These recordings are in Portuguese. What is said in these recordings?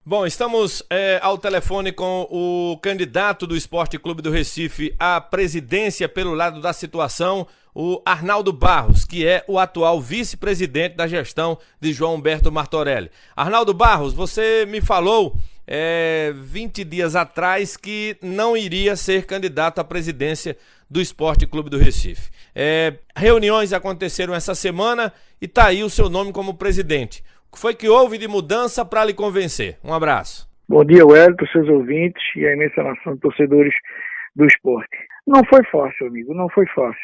Bom, estamos ao telefone com o candidato do Esporte Clube do Recife à presidência pelo lado da situação, o Arnaldo Barros, que é o atual vice-presidente da gestão de João Humberto Martorelli. Arnaldo Barros, você me falou 20 dias atrás que não iria ser candidato à presidência do Esporte Clube do Recife. Reuniões aconteceram essa semana e está aí o seu nome como presidente. O que foi que houve de mudança para lhe convencer? Um abraço. Bom dia, Wellington, seus ouvintes e a imensa nação de torcedores do esporte. Não foi fácil, amigo, não foi fácil.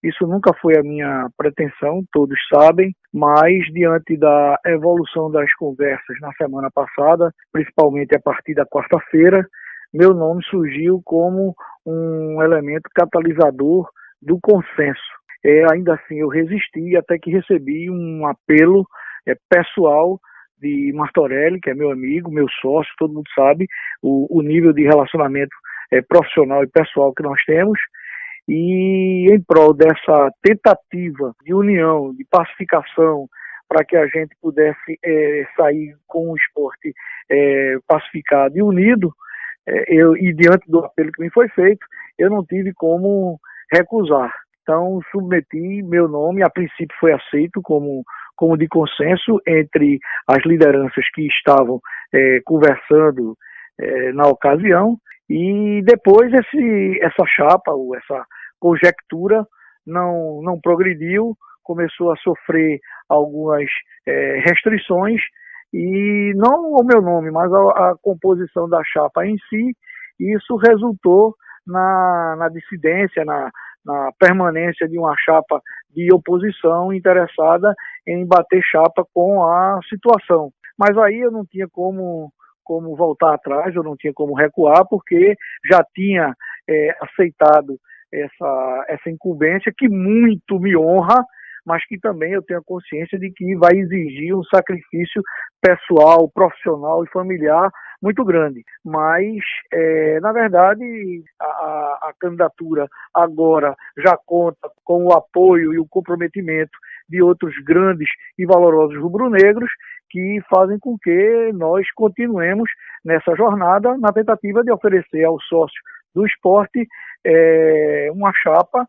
Isso nunca foi a minha pretensão, todos sabem, mas diante da evolução das conversas na semana passada, principalmente a partir da quarta-feira, meu nome surgiu como um elemento catalisador do consenso. Ainda assim eu resisti até que recebi um apelo pessoal de Martorelli, que é meu amigo, meu sócio, todo mundo sabe o nível de relacionamento profissional e pessoal que nós temos, e em prol dessa tentativa de união, de pacificação, para que a gente pudesse sair com o esporte pacificado e unido, e diante do apelo que me foi feito, eu não tive como recusar. Então, submeti meu nome, a princípio foi aceito como de consenso entre as lideranças que estavam conversando na ocasião, e depois essa chapa, ou essa conjectura não progrediu, começou a sofrer algumas restrições, e não o meu nome, mas a composição da chapa em si. Isso resultou na dissidência, na permanência de uma chapa de oposição interessada em bater chapa com a situação. Mas aí eu não tinha como voltar atrás, eu não tinha como recuar, porque já tinha aceitado essa incumbência, que muito me honra, mas que também eu tenho a consciência de que vai exigir um sacrifício pessoal, profissional e familiar muito grande. Mas, na verdade, a candidatura agora já conta com o apoio e o comprometimento de outros grandes e valorosos rubro-negros, que fazem com que nós continuemos nessa jornada, na tentativa de oferecer ao sócio do esporte uma chapa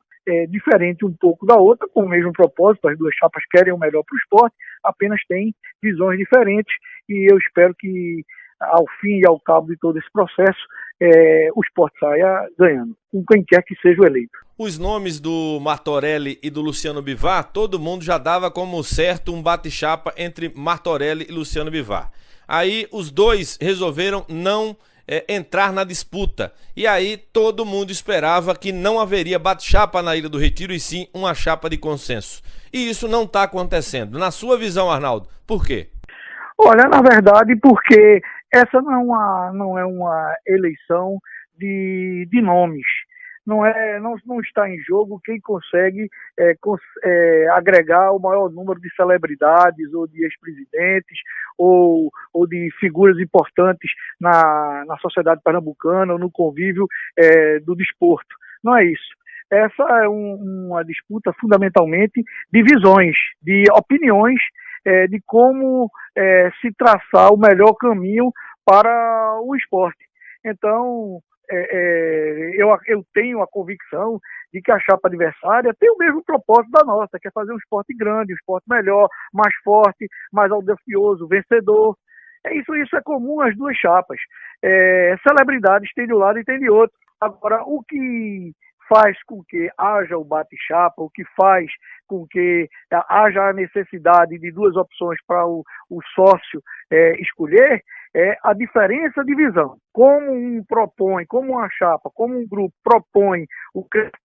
diferente um pouco da outra, com o mesmo propósito. As duas chapas querem o melhor para o esporte, apenas têm visões diferentes, e eu espero que, ao fim e ao cabo de todo esse processo, o esporte saia ganhando, com quem quer que seja o eleito. Os nomes do Martorelli e do Luciano Bivar, todo mundo já dava como certo um bate-chapa entre Martorelli e Luciano Bivar. Aí os dois resolveram não entrar na disputa, e aí todo mundo esperava que não haveria bate-chapa na Ilha do Retiro, e sim uma chapa de consenso. E isso não está acontecendo. Na sua visão, Arnaldo, por quê? Olha, na verdade, porque essa não é uma eleição de nomes. Não está em jogo quem consegue agregar o maior número de celebridades, ou de ex-presidentes, ou de figuras importantes na sociedade pernambucana, ou no convívio do desporto. Não é isso. Essa é uma disputa fundamentalmente de visões, de opiniões, de como se traçar o melhor caminho para o esporte. Então, eu tenho a convicção de que a chapa adversária tem o mesmo propósito da nossa, que é fazer um esporte grande, um esporte melhor, mais forte, mais audacioso, vencedor. Isso é comum às duas chapas. Celebridades tem de um lado e tem de outro. Agora, o que faz com que haja o bate-chapa, o que faz com que haja a necessidade de duas opções para o sócio escolher, é a diferença de visão. Como uma chapa, como um grupo propõe o crescimento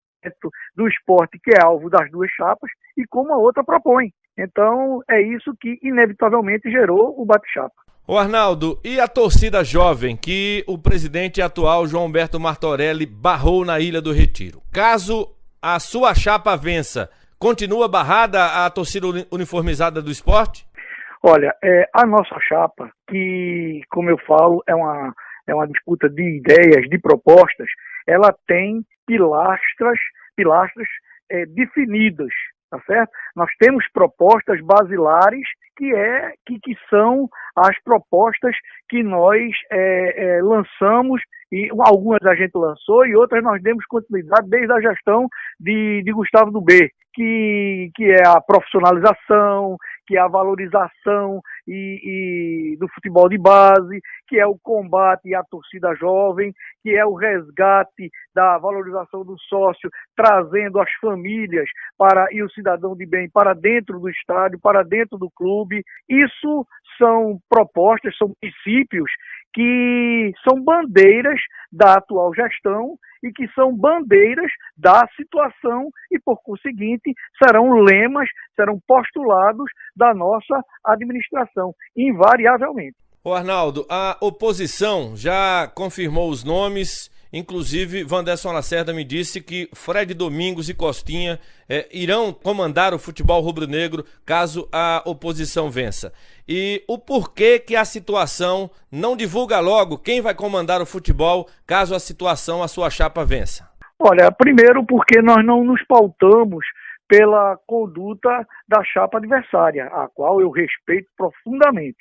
do esporte, que é alvo das duas chapas, e como a outra propõe. Então, é isso que inevitavelmente gerou o bate-chapa. Ô Arnaldo, e a torcida jovem que o presidente atual João Humberto Martorelli barrou na Ilha do Retiro? Caso a sua chapa vença, continua barrada a torcida uniformizada do esporte? Olha, a nossa chapa, que, como eu falo, é uma disputa de ideias, de propostas, ela tem pilastras definidas. tá certo? Nós temos propostas basilares que são as propostas que nós lançamos, e algumas a gente lançou e outras nós demos continuidade desde a gestão de Gustavo do B, que é a profissionalização, que é a valorização e do futebol de base, que é o combate à torcida jovem, que é o resgate da valorização do sócio, trazendo as famílias e o cidadão de bem para dentro do estádio, para dentro do clube. Isso são propostas, são princípios que são bandeiras da atual gestão e que são bandeiras da situação e, por conseguinte, serão lemas, serão postulados da nossa administração, invariavelmente. Ô Arnaldo, a oposição já confirmou os nomes, inclusive Wanderson Lacerda me disse que Fred Domingos e Costinha irão comandar o futebol rubro-negro caso a oposição vença. E o porquê que a situação não divulga logo quem vai comandar o futebol caso a sua chapa vença? Olha, primeiro porque nós não nos pautamos pela conduta da chapa adversária, a qual eu respeito profundamente.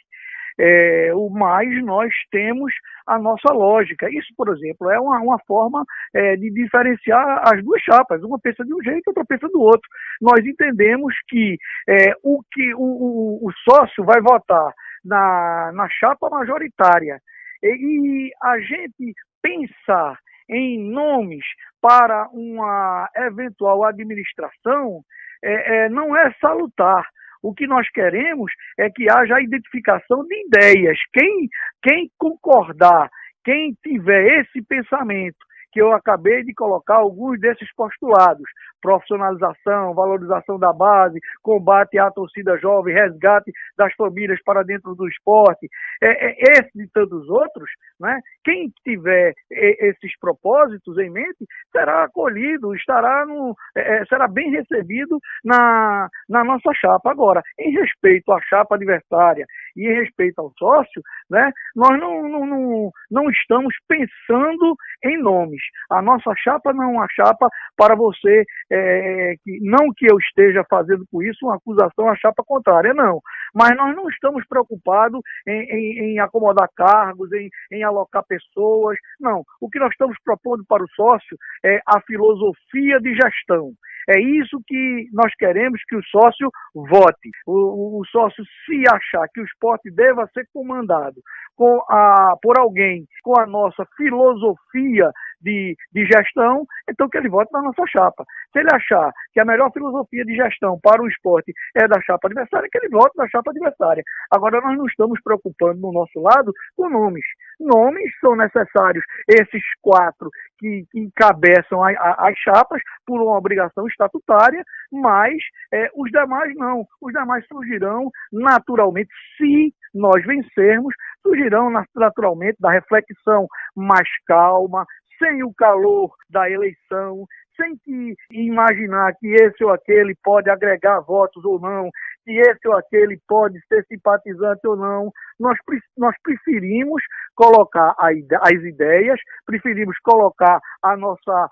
Mas nós temos a nossa lógica. Isso, por exemplo, é uma forma de diferenciar as duas chapas. Uma pensa de um jeito, outra pensa do outro. Nós entendemos que o sócio vai votar na chapa majoritária e a gente pensar em nomes para uma eventual administração não é salutar. O que nós queremos é que haja a identificação de ideias. Quem concordar, quem tiver esse pensamento, que eu acabei de colocar alguns desses postulados, profissionalização, valorização da base, combate à torcida jovem, resgate das famílias para dentro do esporte, esse e tantos outros, né? Quem tiver esses propósitos em mente será acolhido, será bem recebido na nossa chapa. Agora, em respeito à chapa adversária e em respeito ao sócio, né, nós não estamos pensando em nomes. A nossa chapa não é uma chapa para você, não que eu esteja fazendo com isso uma acusação à chapa contrária, não. Mas nós não estamos preocupados em acomodar cargos, em alocar pessoas, não. O que nós estamos propondo para o sócio é a filosofia de gestão. É isso que nós queremos que o sócio vote. O sócio, se achar que o esporte deva ser comandado por alguém com a nossa filosofia de gestão, então que ele vote na nossa chapa. Se ele achar que a melhor filosofia de gestão para o esporte é da chapa adversária, que ele vote na chapa adversária. Agora, nós não estamos preocupando no nosso lado com nomes. Nomes são necessários, esses 4 que encabeçam as chapas por uma obrigação estatutária, mas os demais não. Os demais surgirão naturalmente, se nós vencermos, surgirão naturalmente da reflexão mais calma, sem o calor da eleição, sem imaginar que esse ou aquele pode agregar votos ou não, que esse ou aquele pode ser simpatizante ou não. Nós preferimos colocar as ideias, preferimos colocar a nossa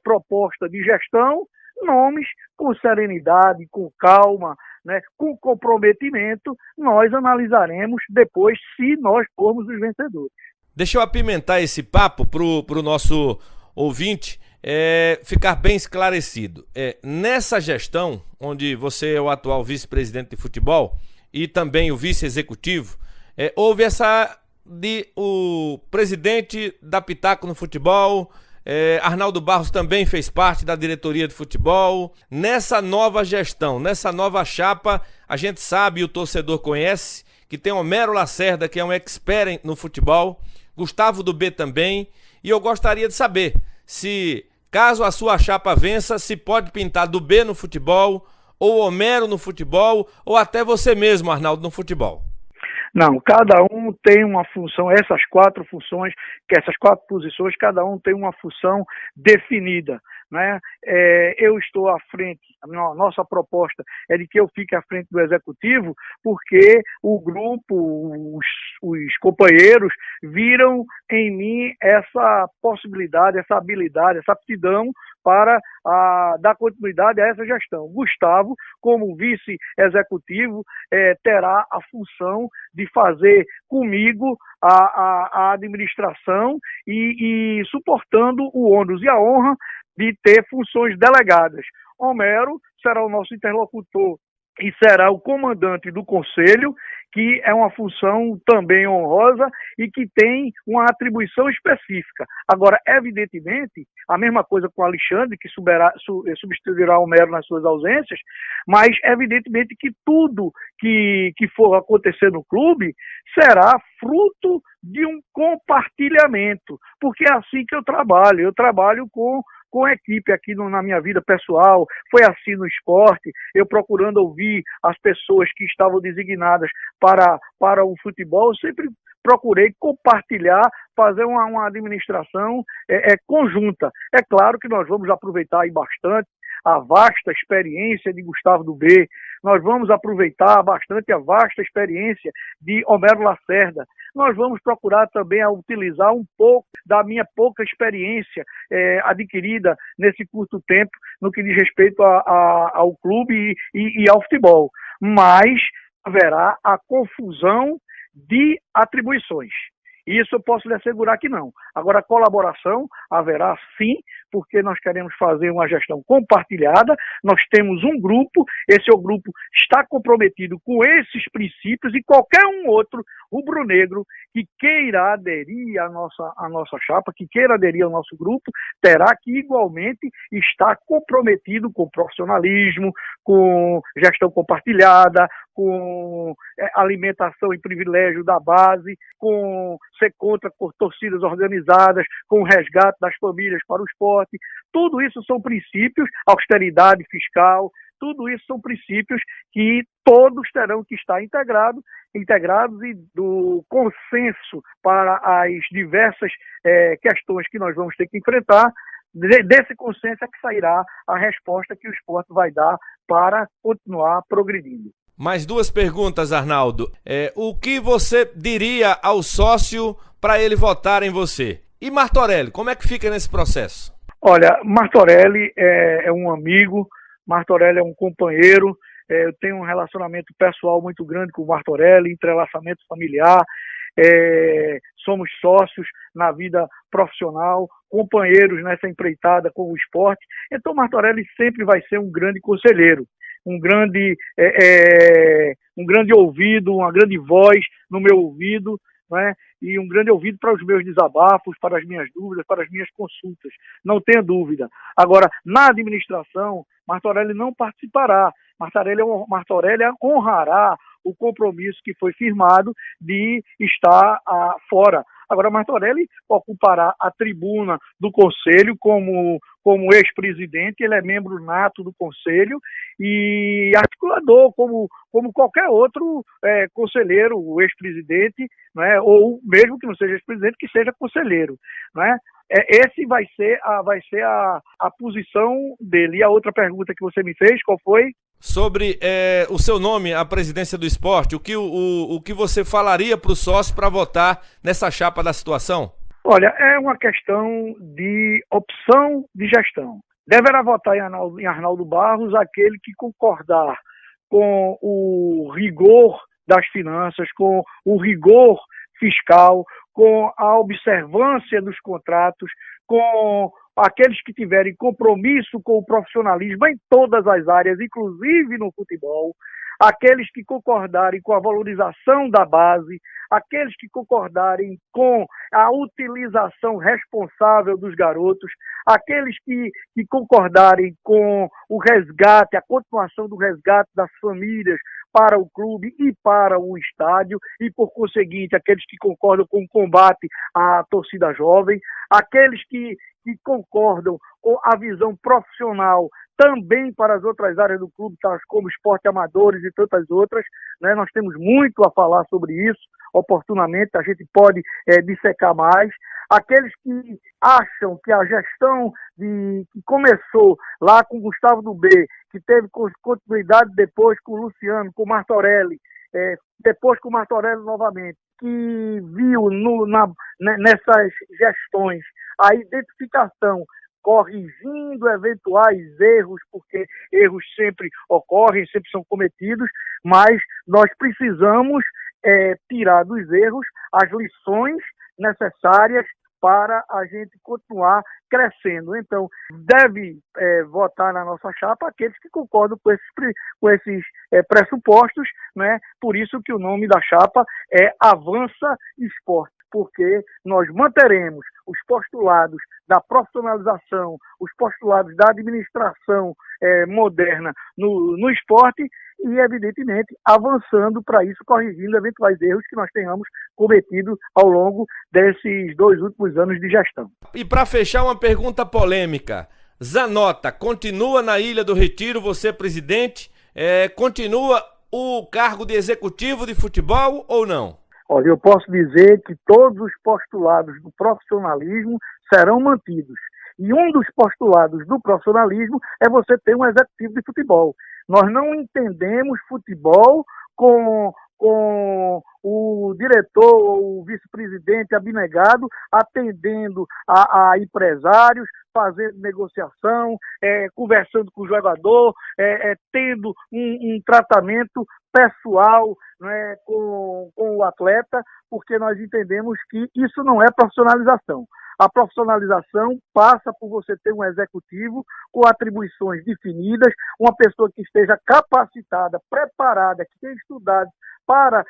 proposta de gestão, nomes com serenidade, com calma, né, com comprometimento, nós analisaremos depois se nós formos os vencedores. Deixa eu apimentar esse papo pro nosso ouvinte ficar bem esclarecido. Nessa gestão, onde você é o atual vice-presidente de futebol e também o vice-executivo, houve o presidente da Pitaco no futebol, Arnaldo Barros também fez parte da diretoria de futebol. Nessa nova gestão, nessa nova chapa, a gente sabe e o torcedor conhece que tem Homero Lacerda, que é um expert no futebol, Gustavo do B também, e eu gostaria de saber se, caso a sua chapa vença, se pode pintar do B no futebol, ou Homero no futebol, ou até você mesmo, Arnaldo, no futebol. Não, cada um tem uma função, essas 4 funções, essas 4 posições, cada um tem uma função definida, né? Eu estou à frente, a nossa proposta é de que eu fique à frente do executivo, porque o grupo, os companheiros viram em mim essa possibilidade, essa habilidade, essa aptidão para dar continuidade a essa gestão. Gustavo, como vice-executivo, terá a função de fazer comigo a administração e suportando o ônus e a honra de ter funções delegadas. Homero será o nosso interlocutor e será o comandante do conselho, que é uma função também honrosa e que tem uma atribuição específica. Agora, evidentemente, a mesma coisa com o Alexandre, que substituirá o Homero nas suas ausências, mas evidentemente que tudo que for acontecer no clube será fruto de um compartilhamento, porque é assim que eu trabalho com a equipe aqui na minha vida pessoal, foi assim no esporte, eu procurando ouvir as pessoas que estavam designadas para o futebol, eu sempre procurei compartilhar, fazer uma administração conjunta. É claro que nós vamos aproveitar aí bastante a vasta experiência de Gustavo do B, nós vamos aproveitar bastante a vasta experiência de Homero Lacerda, nós vamos procurar também utilizar um pouco da minha pouca experiência adquirida nesse curto tempo no que diz respeito ao clube e ao futebol, mas haverá a confusão de atribuições. Isso eu posso lhe assegurar que não. Agora, a colaboração haverá sim, porque nós queremos fazer uma gestão compartilhada, nós temos um grupo, esse grupo está comprometido com esses princípios e qualquer um outro rubro-negro que queira aderir à nossa chapa, que queira aderir ao nosso grupo, terá que igualmente estar comprometido com profissionalismo, com gestão compartilhada, com alimentação e privilégio da base, com ser contra torcidas organizadas, com o resgate das famílias para o esporte. Tudo isso são princípios, austeridade fiscal, tudo isso são princípios que todos terão que estar integrados e do consenso para as diversas questões que nós vamos ter que enfrentar. Desse consenso é que sairá a resposta que o esporte vai dar para continuar progredindo. Mais duas perguntas, Arnaldo. O que você diria ao sócio para ele votar em você? E Martorelli, como é que fica nesse processo? Olha, Martorelli é um amigo, Martorelli é um companheiro, eu tenho um relacionamento pessoal muito grande com o Martorelli, entrelaçamento familiar, somos sócios na vida profissional, companheiros nessa empreitada com o esporte, então Martorelli sempre vai ser um grande conselheiro, um grande ouvido, uma grande voz no meu ouvido, né? E um grande ouvido para os meus desabafos, para as minhas dúvidas, para as minhas consultas, não tenha dúvida. Agora, na administração, Martorelli não participará, Martorelli honrará o compromisso que foi firmado de estar fora. Agora, Martorelli ocupará a tribuna do Conselho como ex-presidente, ele é membro nato do Conselho e articulador, como qualquer outro conselheiro, o ex-presidente, né, ou mesmo que não seja ex-presidente, que seja conselheiro. Né? Esse vai ser a posição dele. E a outra pergunta que você me fez, qual foi? Sobre o seu nome à presidência do esporte, o que você falaria para o sócio para votar nessa chapa da situação? Olha, é uma questão de opção de gestão. Deverá votar em Arnaldo Barros aquele que concordar com o rigor das finanças, com o rigor fiscal, com a observância dos contratos, com aqueles que tiverem compromisso com o profissionalismo em todas as áreas, inclusive no futebol, aqueles que concordarem com a valorização da base, aqueles que concordarem com a utilização responsável dos garotos, aqueles que concordarem com o resgate, a continuação do resgate das famílias para o clube e para o estádio, e por conseguinte, aqueles que concordam com o combate à torcida jovem, aqueles que concordam com a visão profissional também para as outras áreas do clube, tais como esporte amadores e tantas outras, né? Nós temos muito a falar sobre isso, oportunamente, a gente pode dissecar mais. Aqueles que acham que a gestão que começou lá com Gustavo do B, que teve continuidade depois com o Luciano, com o Martorelli, depois com o Martorelli novamente, que viu nessas gestões a identificação corrigindo eventuais erros, porque erros sempre ocorrem, sempre são cometidos, mas nós precisamos tirar dos erros as lições necessárias para a gente continuar crescendo. Então, deve votar na nossa chapa aqueles que concordam com esses pressupostos, né? Por isso que o nome da chapa é Avança Esporte, porque nós manteremos os postulados da profissionalização, os postulados da administração moderna no esporte e, evidentemente, avançando para isso, corrigindo eventuais erros que nós tenhamos cometido ao longo desses 2 últimos anos de gestão. E para fechar, uma pergunta polêmica. Zanota, continua na Ilha do Retiro, você presidente? Continua o cargo de executivo de futebol ou não? Olha, eu posso dizer que todos os postulados do profissionalismo serão mantidos. E um dos postulados do profissionalismo é você ter um executivo de futebol. Nós não entendemos futebol com o diretor ou o vice-presidente abnegado atendendo a empresários, fazendo negociação, conversando com o jogador, tendo um tratamento pessoal, né, com o atleta, porque nós entendemos que isso não é profissionalização. A profissionalização passa por você ter um executivo com atribuições definidas, uma pessoa que esteja capacitada, preparada, que tenha estudado para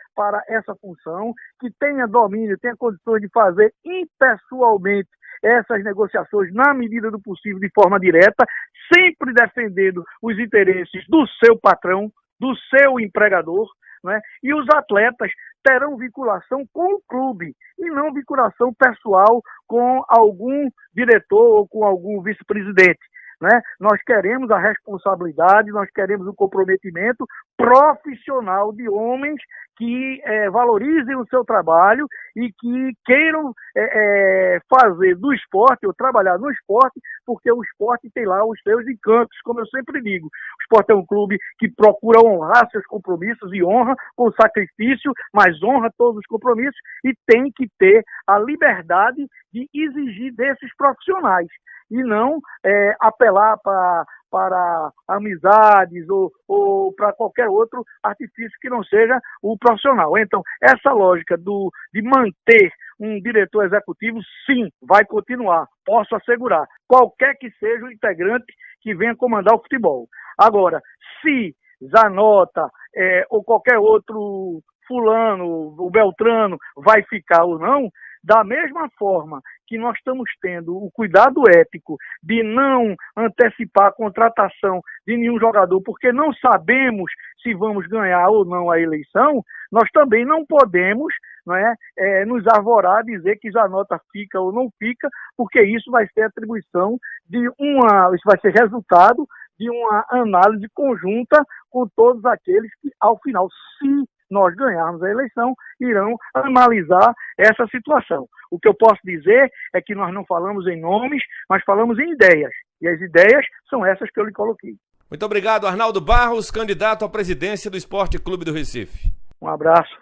essa função, que tenha domínio, tenha condições de fazer impessoalmente essas negociações na medida do possível de forma direta, sempre defendendo os interesses do seu patrão, do seu empregador, né? E os atletas terão vinculação com o clube e não vinculação pessoal com algum diretor ou com algum vice-presidente, né? Nós queremos a responsabilidade, nós queremos o comprometimento profissional de homens que valorizem o seu trabalho e que queiram fazer do esporte ou trabalhar no esporte, porque o esporte tem lá os seus encantos, como eu sempre digo. O esporte é um clube que procura honrar seus compromissos e honra com sacrifício, mas honra todos os compromissos e tem que ter a liberdade de exigir desses profissionais e não apelar para amizades ou para qualquer outro artifício que não seja o profissional. Então, essa lógica de manter um diretor executivo, sim, vai continuar, posso assegurar, qualquer que seja o integrante que venha comandar o futebol. Agora, se Zanota ou qualquer outro fulano, o Beltrano, vai ficar ou não, da mesma forma que nós estamos tendo o cuidado ético de não antecipar a contratação de nenhum jogador, porque não sabemos se vamos ganhar ou não a eleição, nós também não podemos, nos arvorar a dizer que Zanota fica ou não fica, porque isso vai ser atribuição isso vai ser resultado de uma análise conjunta com todos aqueles que, ao final, se nós ganharmos a eleição, irão analisar essa situação. O que eu posso dizer é que nós não falamos em nomes, mas falamos em ideias. E as ideias são essas que eu lhe coloquei. Muito obrigado, Arnaldo Barros, candidato à presidência do Esporte Clube do Recife. Um abraço.